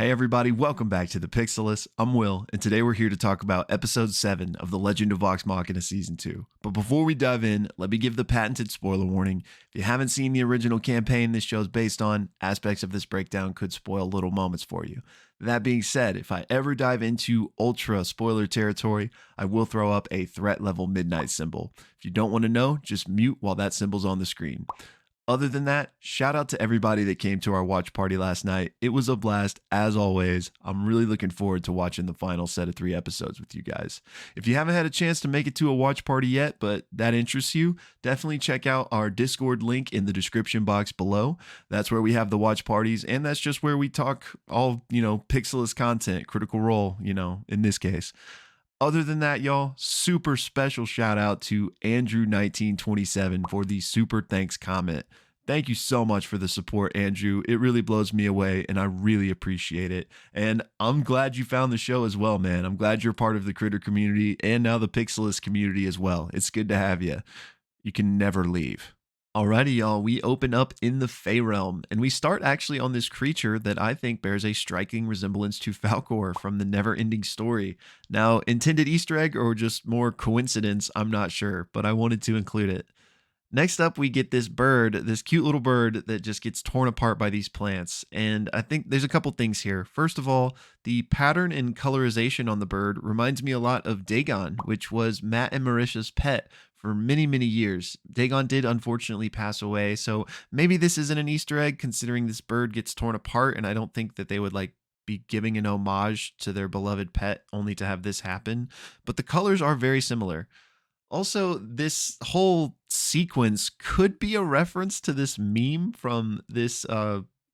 Hey everybody, welcome back to the Pixelist. I'm Will, and today we're here to talk about episode 7 of the Legend of Vox Machina season 2. But before we dive in, let me give the patented spoiler warning. If you haven't seen the original campaign this show is based on, aspects of this breakdown could spoil little moments for you. That being said, if I ever dive into ultra spoiler territory, I will throw up a threat level midnight symbol. If you don't want to know, just mute while that symbol's on the screen. Other than that, shout out to everybody that came to our watch party last night. It was a blast, as always. I'm really looking forward to watching the final set of 3 episodes with you guys. If you haven't had a chance to make it to a watch party yet, but that interests you, definitely check out our Discord link in the description box below. That's where we have the watch parties, and that's just where we talk all, Pixelist content, Critical Role, in this case. Other than that, y'all, super special shout out to Andrew1927 for the super thanks comment. Thank you so much for the support, Andrew. It really blows me away, and I really appreciate it. And I'm glad you found the show as well, man. I'm glad you're part of the Critter community and now the Pixelist community as well. It's good to have you. You can never leave. Alrighty, y'all, we open up in the Fey Realm, and we start actually on this creature that I think bears a striking resemblance to Falcor from the Never-Ending Story. Now, intended Easter egg or just more coincidence, I'm not sure, but I wanted to include it. Next up, we get this bird, this cute little bird that just gets torn apart by these plants. And I think there's a couple things here. First of all, the pattern and colorization on the bird reminds me a lot of Dagon, which was Matt and Marisha's pet for many, many years. Dagon did unfortunately pass away, so maybe this isn't an Easter egg considering this bird gets torn apart, and I don't think that they would be giving an homage to their beloved pet only to have this happen. But the colors are very similar. Also, this whole sequence could be a reference to this meme from this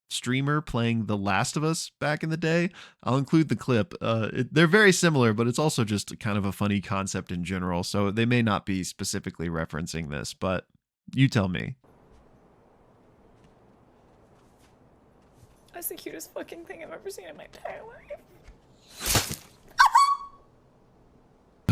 streamer playing The Last of Us back in the day. I'll include the clip. They're very similar, but it's also just kind of a funny concept in general, so they may not be specifically referencing this, but you tell me. That's the cutest fucking thing I've ever seen in my entire life.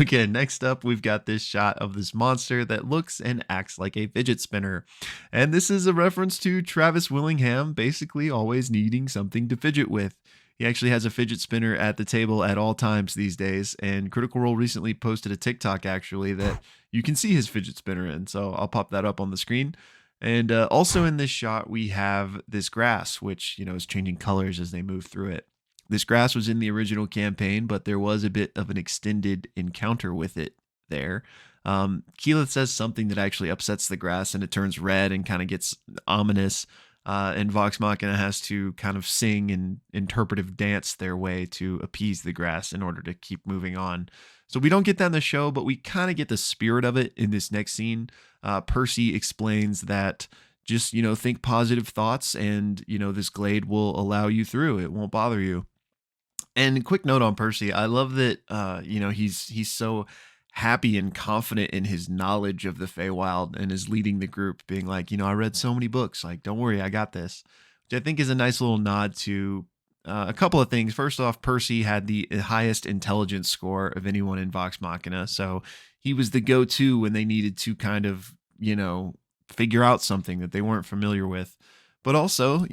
Okay, next up, we've got this shot of this monster that looks and acts like a fidget spinner. And this is a reference to Travis Willingham basically always needing something to fidget with. He actually has a fidget spinner at the table at all times these days. And Critical Role recently posted a TikTok actually that you can see his fidget spinner in. So I'll pop that up on the screen. And also in this shot, we have this grass, which, is changing colors as they move through it. This grass was in the original campaign, but there was a bit of an extended encounter with it there. Keyleth says something that actually upsets the grass and it turns red and kind of gets ominous. And Vox Machina has to kind of sing and interpretive dance their way to appease the grass in order to keep moving on. So we don't get that in the show, but we kind of get the spirit of it in this next scene. Percy explains that just, think positive thoughts and, this glade will allow you through. It won't bother you. And quick note on Percy, I love that, he's so happy and confident in his knowledge of the Feywild and is leading the group being like, I read so many books, like, don't worry, I got this, which I think is a nice little nod to a couple of things. First off, Percy had the highest intelligence score of anyone in Vox Machina. So he was the go-to when they needed to kind of, figure out something that they weren't familiar with. But also,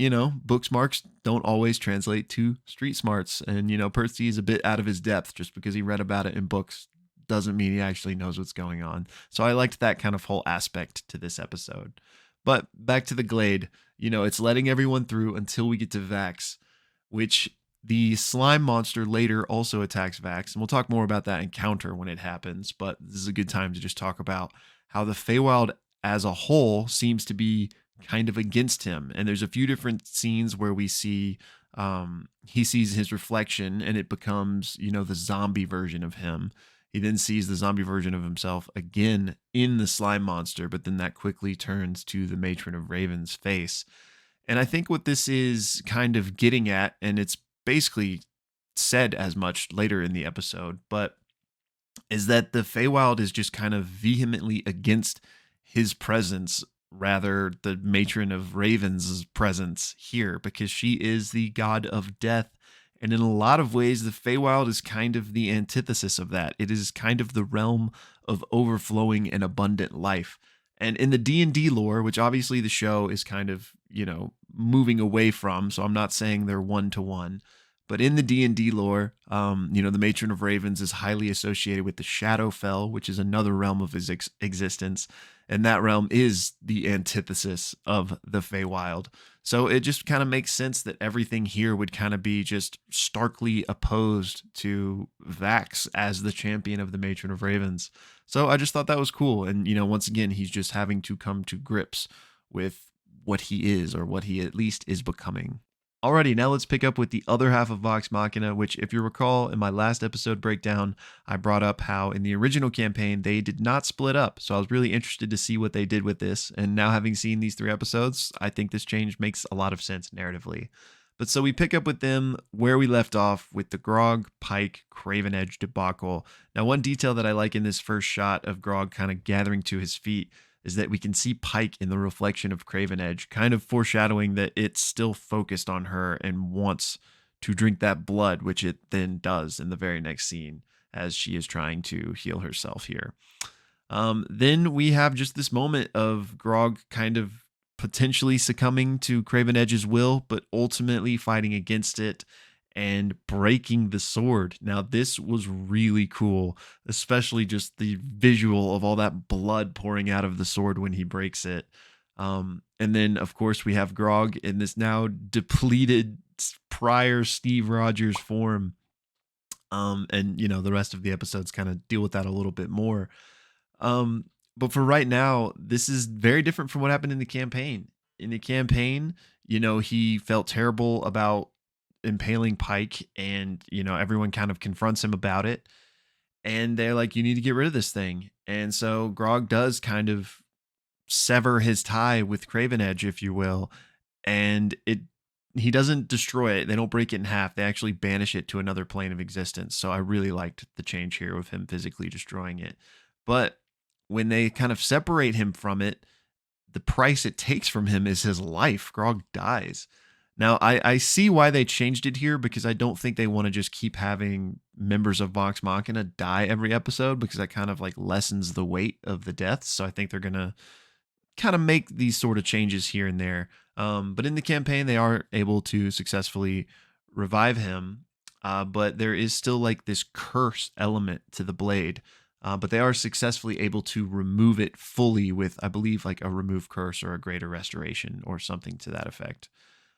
book smarts don't always translate to street smarts. And, Percy is a bit out of his depth. Just because he read about it in books doesn't mean he actually knows what's going on. So I liked that kind of whole aspect to this episode. But back to the glade, it's letting everyone through until we get to Vax, which the slime monster later also attacks Vax. And we'll talk more about that encounter when it happens. But this is a good time to just talk about how the Feywild as a whole seems to be kind of against him. And there's a few different scenes where we see he sees his reflection and it becomes, the zombie version of him. He then sees the zombie version of himself again in the slime monster, but then that quickly turns to the Matron of Raven's face. And I think what this is kind of getting at, and it's basically said as much later in the episode, but is that the Feywild is just kind of vehemently against his presence, rather the Matron of Raven's presence here, because she is the god of death. And in a lot of ways, the Feywild is kind of the antithesis of that. It is kind of the realm of overflowing and abundant life. And in the D&D lore, which obviously the show is kind of, moving away from, so I'm not saying they're one-to-one, But in the D&D lore, the Matron of Ravens is highly associated with the Shadowfell, which is another realm of his existence. And that realm is the antithesis of the Feywild. So it just kind of makes sense that everything here would kind of be just starkly opposed to Vax as the champion of the Matron of Ravens. So I just thought that was cool. And, once again, he's just having to come to grips with what he is, or what he at least is becoming. Alrighty, now let's pick up with the other half of Vox Machina, which, if you recall, in my last episode breakdown, I brought up how in the original campaign they did not split up. So I was really interested to see what they did with this. And now, having seen these 3 episodes, I think this change makes a lot of sense narratively. But so we pick up with them where we left off with the Grog, Pike, Craven Edge debacle. Now, one detail that I like in this first shot of Grog kind of gathering to his feet is that we can see Pike in the reflection of Craven Edge, kind of foreshadowing that it's still focused on her and wants to drink that blood, which it then does in the very next scene as she is trying to heal herself here. Then we have just this moment of Grog kind of potentially succumbing to Craven Edge's will, but ultimately fighting against it and breaking the sword. Now, this was really cool, especially just the visual of all that blood pouring out of the sword when he breaks it. And then, of course, we have Grog in this now depleted prior Steve Rogers form. And, the rest of the episodes kind of deal with that a little bit more. But for right now, this is very different from what happened in the campaign. In the campaign, he felt terrible about impaling Pike, and everyone kind of confronts him about it, and they're like, you need to get rid of this thing. And so Grog does kind of sever his tie with Craven Edge, if you will, and he doesn't destroy it. They don't break it in half. They actually banish it to another plane of existence. So I really liked the change here of him physically destroying it. But when they kind of separate him from it, the price it takes from him is his life. Grog dies. Now, I see why they changed it here, because I don't think they want to just keep having members of Vox Machina die every episode, because that kind of like lessens the weight of the deaths. So I think they're going to kind of make these sort of changes here and there. But in the campaign, they are able to successfully revive him. But there is still like this curse element to the blade. But they are successfully able to remove it fully with, I believe, like a remove curse or a greater restoration or something to that effect.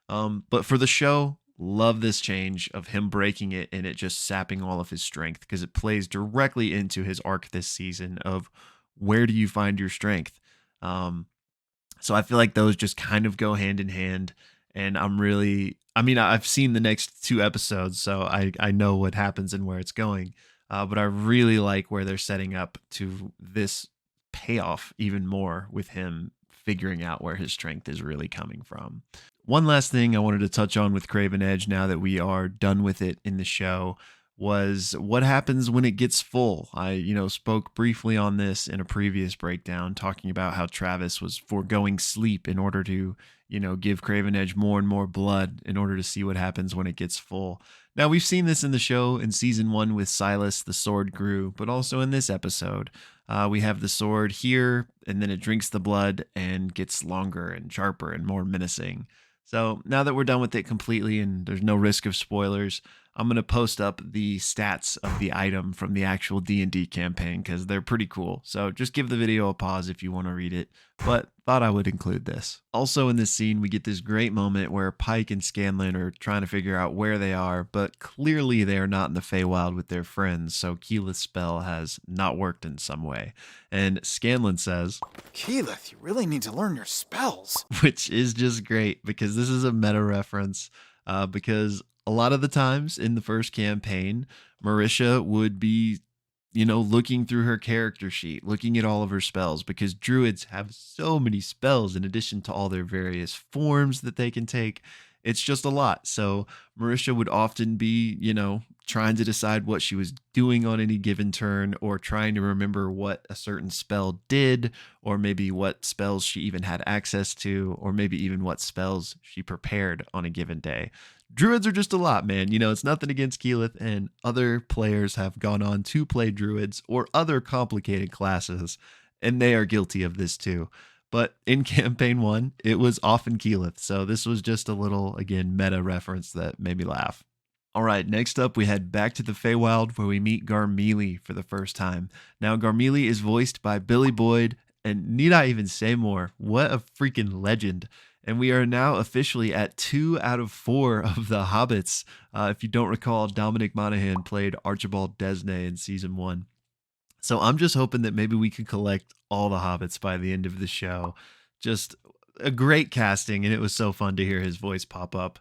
But for the show, love this change of him breaking it and it just sapping all of his strength, because it plays directly into his arc this season of where do you find your strength. So I feel like those just kind of go hand in hand. And I've seen the next 2 episodes, so I know what happens and where it's going. But I really like where they're setting up to this payoff even more, with him figuring out where his strength is really coming from. One last thing I wanted to touch on with Craven Edge, now that we are done with it in the show, was what happens when it gets full. I, spoke briefly on this in a previous breakdown, talking about how Travis was foregoing sleep in order to, give Craven Edge more and more blood in order to see what happens when it gets full. Now, we've seen this in the show in season 1 with Silas, the sword grew, but also in this episode. We have the sword here, and then it drinks the blood and gets longer and sharper and more menacing. So now that we're done with it completely and there's no risk of spoilers, I'm going to post up the stats of the item from the actual D&D campaign, because they're pretty cool. So just give the video a pause if you want to read it, but thought I would include this. Also in this scene, we get this great moment where Pike and Scanlan are trying to figure out where they are, but clearly they are not in the Feywild with their friends, so Keyleth's spell has not worked in some way. And Scanlan says, Keyleth, you really need to learn your spells. which is just great, because this is a meta reference, because a lot of the times in the first campaign, Marisha would be, looking through her character sheet, looking at all of her spells, because druids have so many spells in addition to all their various forms that they can take. It's just a lot. So Marisha would often be, trying to decide what she was doing on any given turn, or trying to remember what a certain spell did, or maybe what spells she even had access to, or maybe even what spells she prepared on a given day. Druids are just a lot, man. It's nothing against Keyleth, and other players have gone on to play druids or other complicated classes, and they are guilty of this too. But in campaign 1, it was often Keyleth. So this was just a little, again, meta reference that made me laugh. All right, next up, we head back to the Feywild where we meet Garmeli for the first time. Now, Garmeli is voiced by Billy Boyd, and need I even say more? What a freaking legend. And we are now officially at 2 out of 4 of the Hobbits. If you don't recall, Dominic Monaghan played Archibald Desney in season 1. So I'm just hoping that maybe we could collect all the Hobbits by the end of the show. Just a great casting, and it was so fun to hear his voice pop up.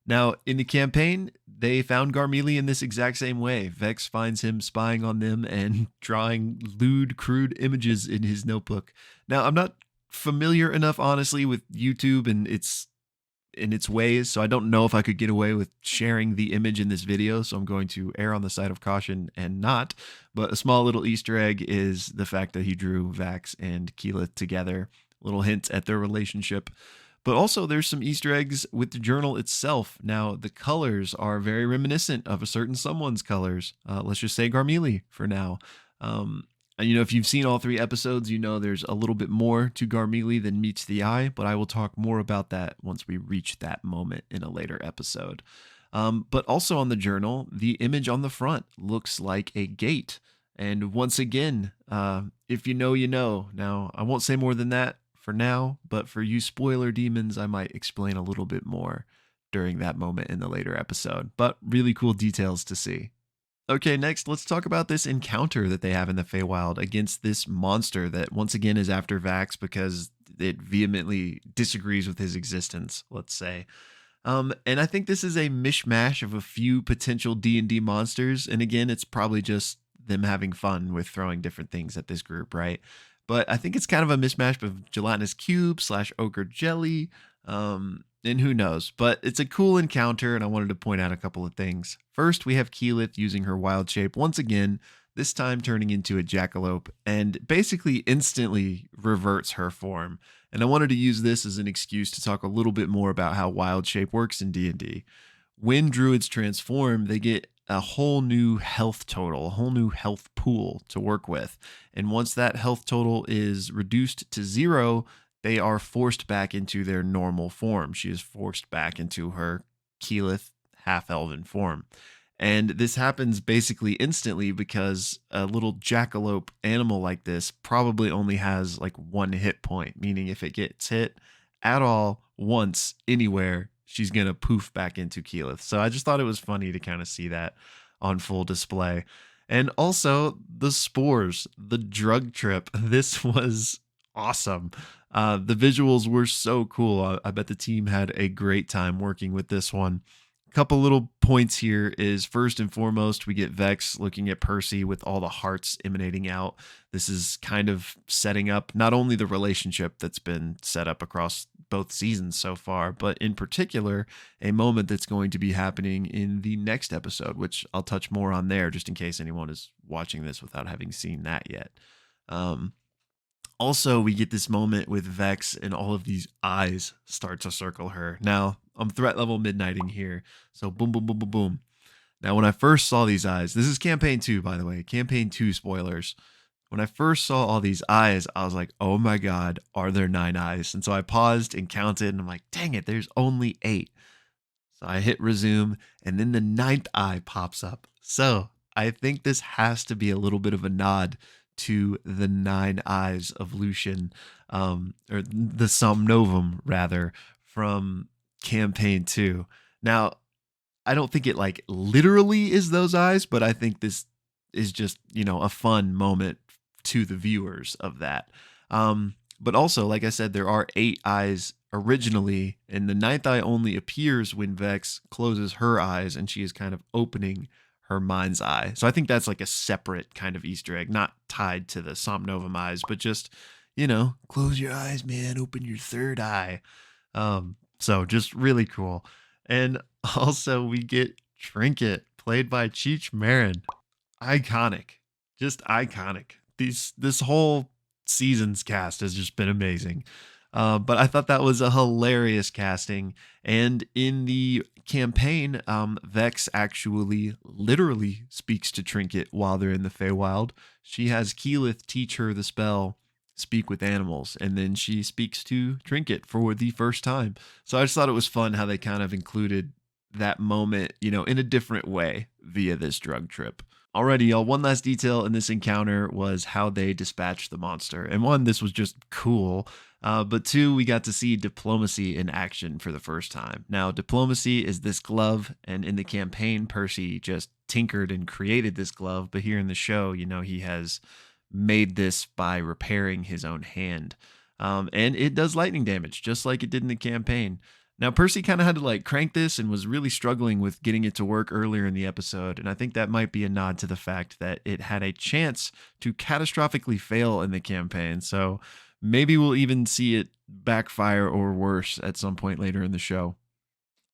Now, in the campaign, they found Garmeli in this exact same way. Vex finds him spying on them and drawing lewd, crude images in his notebook. Now, I'm not familiar enough, honestly, with YouTube and its ways, so I don't know if I could get away with sharing the image in this video, so I'm going to err on the side of caution and not. But a small little Easter egg is the fact that he drew Vax and Keyleth together, little hint at their relationship. But also there's some Easter eggs with the journal itself. Now, the colors are very reminiscent of a certain someone's colors. Let's just say Garmeli for now. And if you've seen all 3 episodes, there's a little bit more to Garmeli than meets the eye, but I will talk more about that once we reach that moment in a later episode. But also on the journal, the image on the front looks like a gate. And once again, if you know, you know. Now, I won't say more than that for now, but for you spoiler demons, I might explain a little bit more during that moment in the later episode. But really cool details to see. Okay, next, let's talk about this encounter that they have in the Feywild against this monster that once again is after Vax because it vehemently disagrees with his existence, let's say. And I think this is a mishmash of a few potential D&D monsters. And again, it's probably just them having fun with throwing different things at this group, right? But I think it's kind of a mishmash of gelatinous cube / ochre jelly. And who knows, but it's a cool encounter, and I wanted to point out a couple of things. First, we have Keyleth using her wild shape once again, this time turning into a jackalope, and basically instantly reverts her form. And I wanted to use this as an excuse to talk a little bit more about how wild shape works in D&D. When druids transform, they get a whole new health total, a whole new health pool to work with. And once that health total is reduced to 0, they are forced back into their normal form. She is forced back into her Keyleth half-elven form. And this happens basically instantly because a little jackalope animal like this probably only has like 1 hit point, meaning if it gets hit at all once anywhere, she's going to poof back into Keyleth. So I just thought it was funny to kind of see that on full display. And also the spores, the drug trip. This was awesome. The visuals were so cool. I bet the team had a great time working with this one. A couple little points here is first and foremost, we get Vex looking at Percy with all the hearts emanating out. This is kind of setting up not only the relationship that's been set up across both seasons so far, but in particular, a moment that's going to be happening in the next episode, which I'll touch more on there just in case anyone is watching this without having seen that yet. Also, we get this moment with Vex and all of these eyes start to circle her. Now, I'm threat level midnighting here. So boom, boom, boom, boom, boom. Now, when I first saw these eyes, this is campaign 2, by the way, campaign 2 spoilers. When I first saw all these eyes, I was like, oh my God, are there 9 eyes? And so I paused and counted and I'm like, dang it, there's only 8. So I hit resume and then the 9th eye pops up. So I think this has to be a little bit of a nod to the 9 eyes of Lucian, or the Somnovum rather, from campaign 2. Now, I don't think it like literally is those eyes, but I think this is just, a fun moment to the viewers of that. But also, like I said, there are 8 eyes originally, and the 9th eye only appears when Vex closes her eyes and she is kind of opening her mind's eye. So I think that's like a separate kind of Easter egg, not tied to the Somnovum eyes, but just, close your eyes, man, open your 3rd eye. So just really cool. And also we get Trinket played by Cheech Marin. Iconic. Just iconic. This whole season's cast has just been amazing. But I thought that was a hilarious casting. And in the campaign, Vex actually literally speaks to Trinket while they're in the Feywild. She has Keyleth teach her the spell Speak with Animals, and then she speaks to Trinket for the first time. So I just thought it was fun how they kind of included that moment, in a different way via this drug trip. Alrighty, y'all. One last detail in this encounter was how they dispatched the monster. And one, this was just cool. But two, we got to see diplomacy in action for the first time. Now, diplomacy is this glove, and in the campaign, Percy just tinkered and created this glove. But here in the show, he has made this by repairing his own hand. And it does lightning damage, just like it did in the campaign. Now, Percy kind of had to crank this and was really struggling with getting it to work earlier in the episode. And I think that might be a nod to the fact that it had a chance to catastrophically fail in the campaign. So maybe we'll even see it backfire or worse at some point later in the show.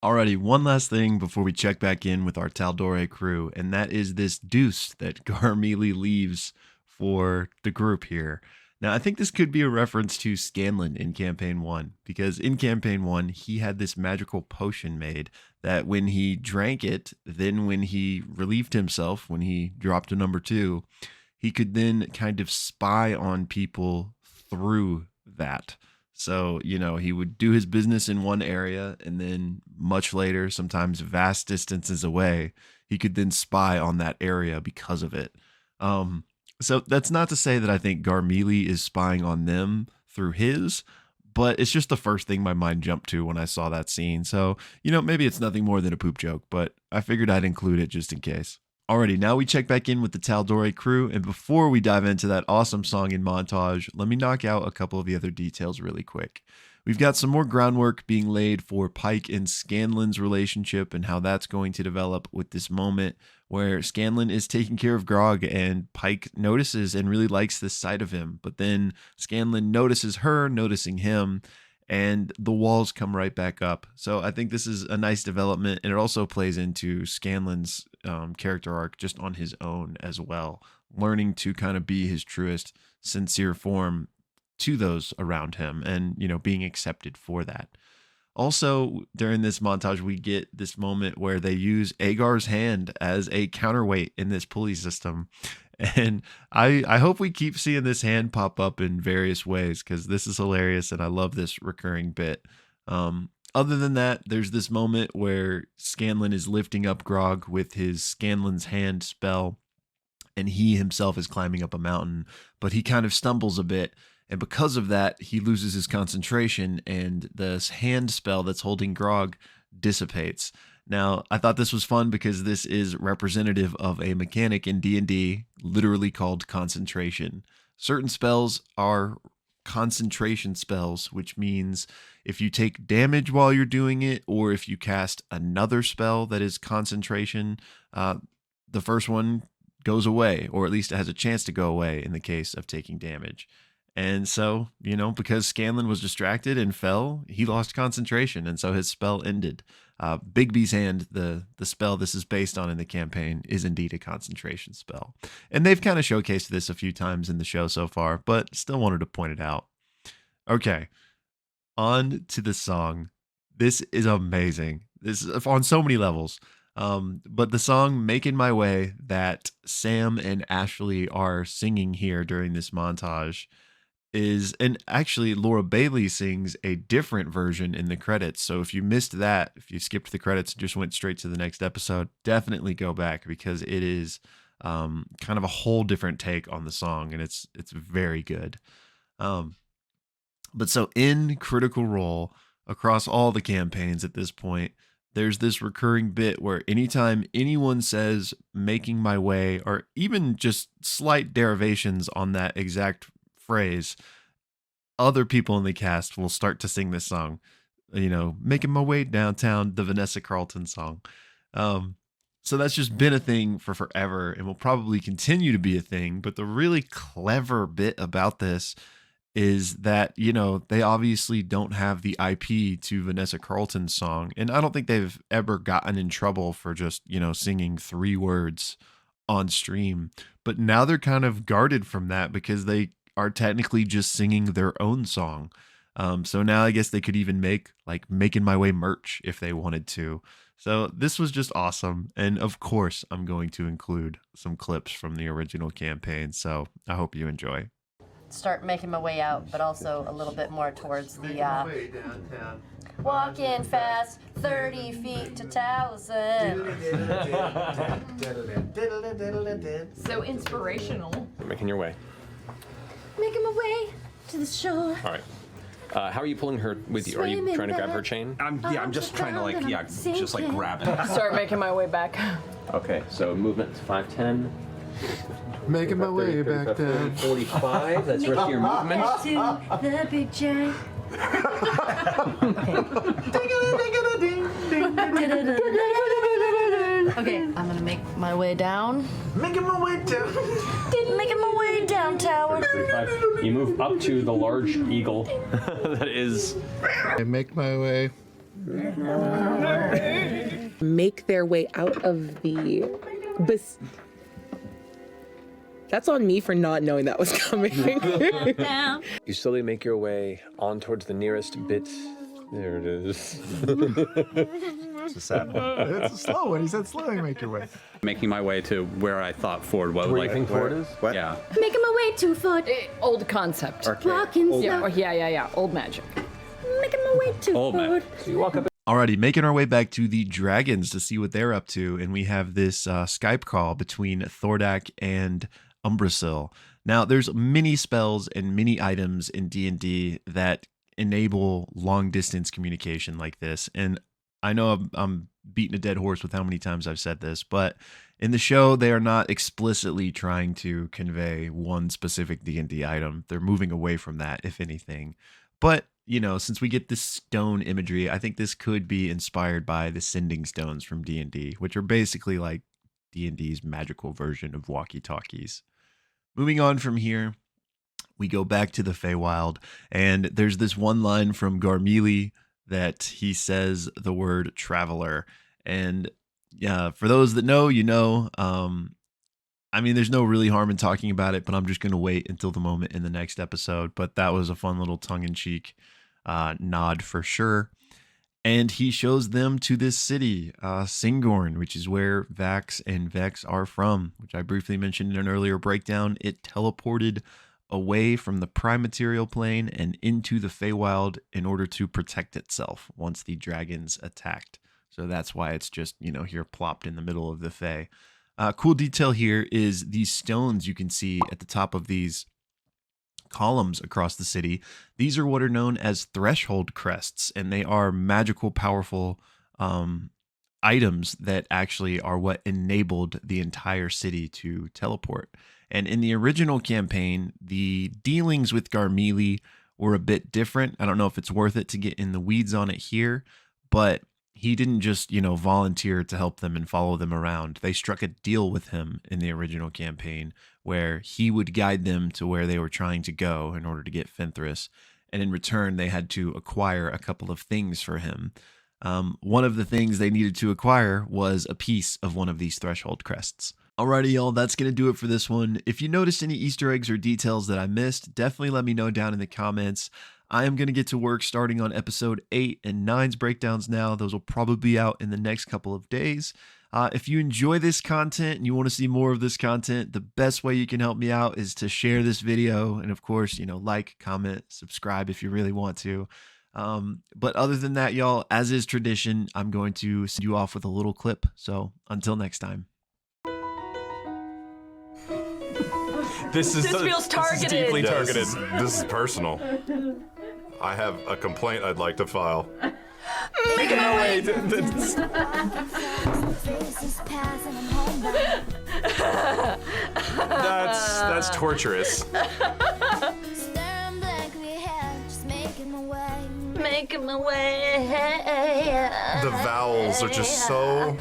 Alrighty, one last thing before we check back in with our Taldore crew, and that is this deuce that Garmeli leaves for the group here. Now, I think this could be a reference to Scanlan in Campaign 1, because in Campaign 1, he had this magical potion made that when he drank it, then when he relieved himself, when he dropped to number 2, he could then kind of spy on people through that. So, he would do his business in one area, and then much later, sometimes vast distances away, he could then spy on that area because of it. So that's not to say that I think Garmeli is spying on them through his, but it's just the first thing my mind jumped to when I saw that scene. So, maybe it's nothing more than a poop joke, but I figured I'd include it just in case. Alrighty, now we check back in with the Taldore crew, and before we dive into that awesome song in montage, let me knock out a couple of the other details really quick. We've got some more groundwork being laid for Pike and Scanlan's relationship and how that's going to develop with this moment where Scanlan is taking care of Grog and Pike notices and really likes this side of him. But then Scanlan notices her, noticing him, and the walls come right back up. So I think this is a nice development, and it also plays into Scanlan's character arc just on his own as well, learning to kind of be his truest, sincere form to those around him and, being accepted for that. Also, during this montage, we get this moment where they use Agar's hand as a counterweight in this pulley system. And I hope we keep seeing this hand pop up in various ways because this is hilarious and I love this recurring bit. Other than that, there's this moment where Scanlan is lifting up Grog with his Scanlan's hand spell, and he himself is climbing up a mountain, but he kind of stumbles a bit. And because of that, he loses his concentration, and the hand spell that's holding Grog dissipates. Now, I thought this was fun because this is representative of a mechanic in D&D, literally called concentration. Certain spells are concentration spells, which means if you take damage while you're doing it, or if you cast another spell that is concentration, the first one goes away, or at least it has a chance to go away in the case of taking damage. And so, because Scanlan was distracted and fell, he lost concentration, and so his spell ended. Bigby's hand, the spell this is based on in the campaign, is indeed a concentration spell. And they've kind of showcased this a few times in the show so far, but still wanted to point it out. Okay, on to the song. This is amazing. This is on so many levels. But the song Making My Way that Sam and Ashley are singing here during this montage and actually Laura Bailey sings a different version in the credits. So if you missed that, if you skipped the credits and just went straight to the next episode, definitely go back because it is kind of a whole different take on the song, and it's very good. But so in Critical Role, across all the campaigns at this point, there's this recurring bit where anytime anyone says making my way, or even just slight derivations on that exact phrase, other people in the cast will start to sing this song, making my way downtown, the Vanessa Carlton song. So that's just been a thing for forever and will probably continue to be a thing. But the really clever bit about this is that, they obviously don't have the IP to Vanessa Carlton's song. And I don't think they've ever gotten in trouble for just, singing 3 words on stream. But now they're kind of guarded from that because they are technically just singing their own song. So now I guess they could even make Making My Way merch if they wanted to. So this was just awesome. And of course, I'm going to include some clips from the original campaign. So I hope you enjoy. start making my way out, but also a little bit more towards the walking fast, 30 feet to Taliesin. So inspirational. Making your way. Making my way to the shore. All right. How are you pulling her with you? Are you trying to grab her chain? I'm just trying to just grab it. Start making my way back. Okay, so movement 5, 10. Making my way 35, back 40, down. 45. That's the rest of your movement. To the big giant. Okay, I'm gonna make my way down. Making my way down. Making my way down, tower. 35. You move up to the large eagle that is. I make my way. Make their way out of the. That's on me for not knowing that was coming. You slowly make your way on towards the nearest bit. There it is. It's a sad one. It's a slow one. He said slowly make your way. Making my way to where I thought Ford was. Where you think Ford is? What? Yeah. Making my way to foot. Old concept. Walking slow. Yeah. Old magic. Making my way to Old man. foot. So you walk up. Alrighty, making our way back to the dragons to see what they're up to, and we have this Skype call between Thordak and Umbrasil. Now, there's many spells and many items in D&D that enable long-distance communication like this, and I know I'm beating a dead horse with how many times I've said this, but in the show, they are not explicitly trying to convey one specific D&D item. They're moving away from that, if anything. But you know, since we get this stone imagery, I think this could be inspired by the sending stones from D&D, which are basically like D&D's magical version of walkie-talkies. Moving on from here, we go back to the Feywild, and there's this one line from Garmeli that he says the word traveler. And yeah, for those that know, you know, I mean, there's no really harm in talking about it, but I'm just going to wait until the moment in the next episode. But that was a fun little tongue-in-cheek nod for sure. And he shows them to this city, Singorn, which is where Vax and Vex are from, which I briefly mentioned in an earlier breakdown. It teleported away from the prime material plane and into the Feywild in order to protect itself once the dragons attacked. So that's why it's just, you know, here plopped in the middle of the Fey. Cool detail here is these stones you can see at the top of these columns across the city. These are what are known as threshold crests, and they are magical, powerful items that actually are what enabled the entire city to teleport. And in the original campaign, the dealings with Garmeli were a bit different. I don't know if it's worth it to get in the weeds on it here, but he didn't just, you know, volunteer to help them and follow them around. They struck a deal with him in the original campaign where he would guide them to where they were trying to go in order to get Fenthras. And in return, they had to acquire a couple of things for him. One of the things they needed to acquire was a piece of one of these threshold crests. Alrighty, y'all, that's going to do it for this one. If you noticed any Easter eggs or details that I missed, definitely let me know down in the comments. I am going to get to work starting on episode 8 and 9's breakdowns now. Those will probably be out in the next couple of days. If you enjoy this content and you want to see more of this content, the best way you can help me out is to share this video. And of course, you know, like, comment, subscribe if you really want to. But other than that, y'all, as is tradition, I'm going to send you off with a little clip. So until next time. This feels targeted. This is deeply targeted. This is personal. I have a complaint I'd like to file. Making my way. That's torturous. Making my way. The vowels are just so